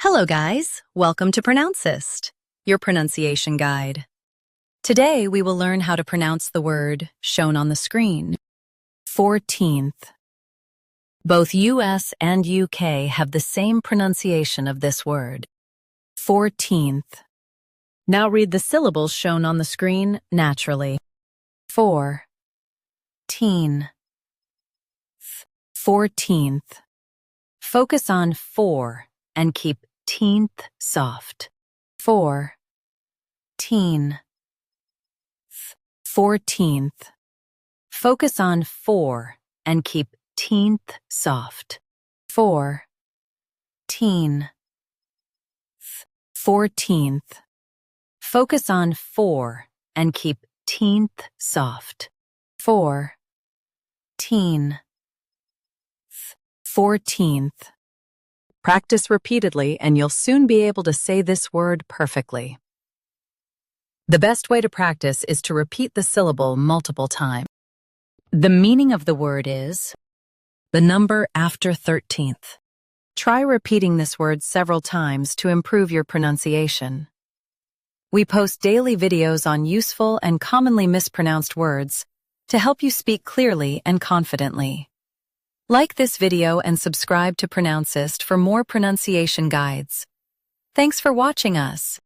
Hello guys, welcome to Pronouncist, your pronunciation guide. Today we will learn how to pronounce the word shown on the screen, 14th. Both US and UK have the same pronunciation of this word, 14th. Now read the syllables shown on the screen naturally. 14th. Focus on 4 and keep teenth soft. 14th. Focus on 4 and keep teenth soft. 14th. Focus on 4 and keep teenth soft. 14th. Practice repeatedly and you'll soon be able to say this word perfectly. The best way to practice is to repeat the syllable multiple times. The meaning of the word is the number after 13th. Try repeating this word several times to improve your pronunciation. We post daily videos on useful and commonly mispronounced words to help you speak clearly and confidently. Like this video and subscribe to Pronouncist for more pronunciation guides. Thanks for watching us.